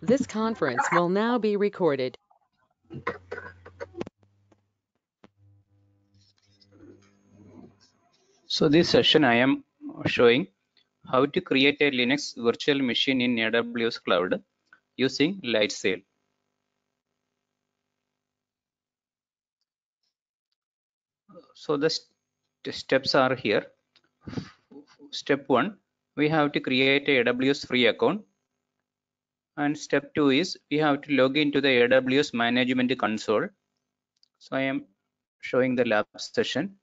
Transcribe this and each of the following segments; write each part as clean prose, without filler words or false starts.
This conference will now be recorded. So this session I am showing how to create a Linux virtual machine in AWS Cloud using Lightsail. So the steps are here. Step 1, we have to create a AWS free account, and step 2 is we have to log into the AWS management console. So I am showing the lab session.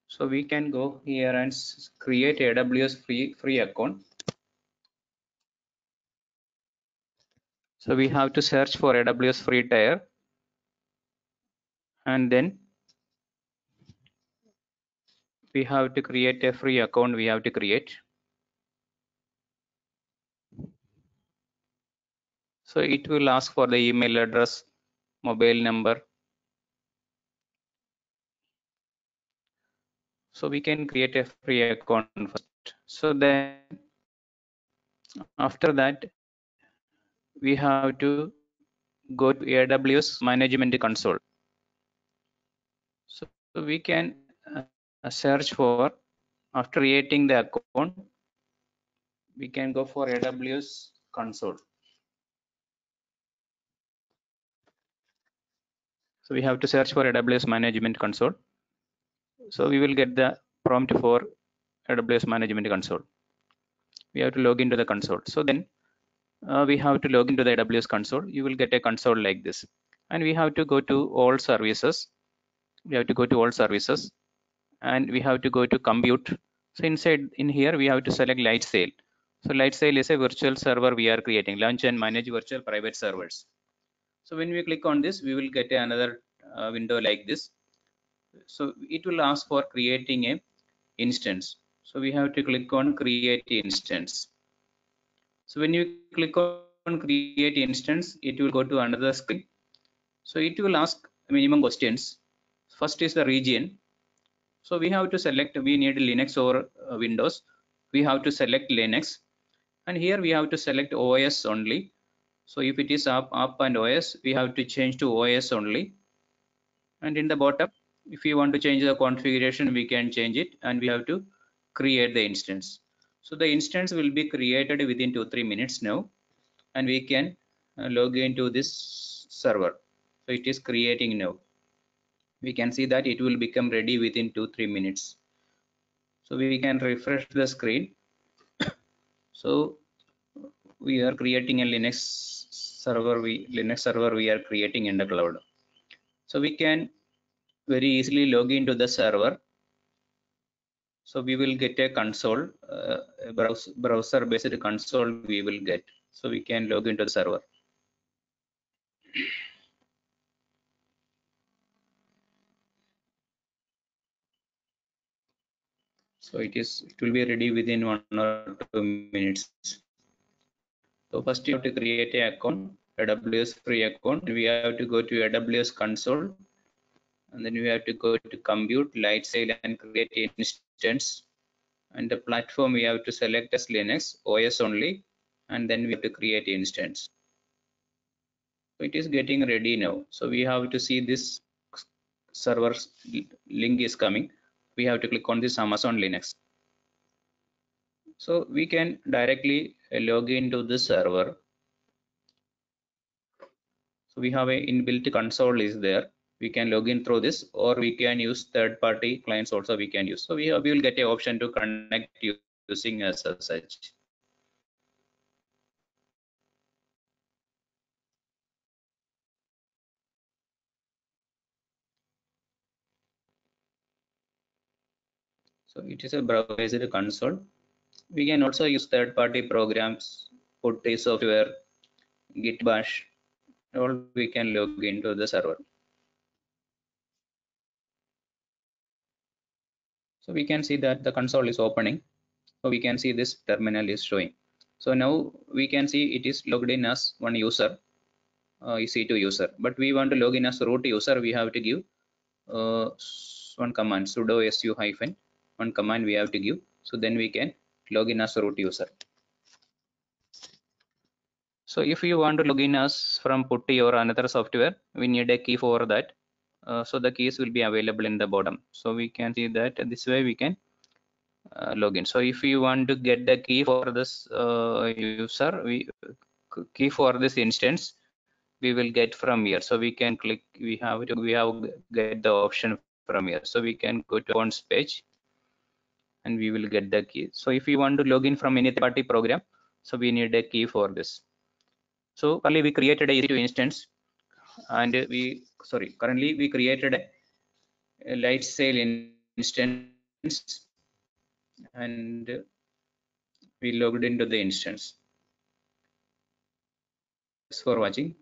So we can go here and create AWS free account. So we have to search for AWS free tier, and then we have to create a free account. We have to create. So it will ask for the email address, mobile number. So we can create a free account first. So then after that, we have to go to AWS management console. So we can search for, after creating the account, we can go for AWS console. So we have to search for AWS management console. So we will get the prompt for AWS management console. We have to log into the console. So then we have to log into the AWS console. You will get a console like this, and we have to go to all services. We have to go to all services, and we have to go to compute. So inside in here we have to select Lightsail. So Lightsail is a virtual server we are creating, launch and manage virtual private servers. So when we click on this, we will get another window like this. So it will ask for creating a instance. So we have to click on create instance. So when you click on create instance, it will go to another screen. So it will ask minimum questions. First is the region. So we have to select, we need Linux or Windows. We have to select Linux, and here we have to select OS only. So if it is up and OS, we have to change to OS only. And in the bottom, if you want to change the configuration, we can change it, and we have to create the instance. So the instance will be created within 2-3 minutes now, and we can log into this server. So it is creating now. We can see that it will become ready within 2-3 minutes. So we can refresh the screen. So we are creating a Linux server. We are creating in the cloud. So we can very easily log into the server. So we will get a console, browser based console we will get. So we can log into the server. So it will be ready within 1 or 2 minutes. So first you have to create an account, AWS free account. We have to go to AWS console, and then we have to go to compute, Lightsail, and create instance. And the platform we have to select as Linux OS only, and then we have to create instance. So it is getting ready now. So we have to see this server link is coming. We have to click on this Amazon Linux. So we can directly log into the server. So we have a inbuilt console is there. We can log in through this, or we can use third-party clients also we can use. So we will get an option to connect using SSH. So it is a browser console. We can also use third-party programs, Putty software, Git Bash. All we can log into the server. So we can see that the console is opening. So we can see this terminal is showing. So now we can see it is logged in as one user, EC2 user. But we want to log in as root user. We have to give one command, sudo su hyphen one command we have to give. So then we can log in as root user. So if you want to log in as from Putty or another software, we need a key for that. So the keys will be available in the bottom. So we can see that this way we can log in. So if you want to get the key for this user, key for this instance, we will get from here. So we can click. We have get the option from here. So we can go to accounts page, and we will get the key. So if you want to log in from any third-party program, so we need a key for this. So currently we created a EC2 instance, and currently we created a light sail instance, and we logged into the instance. Thanks for watching.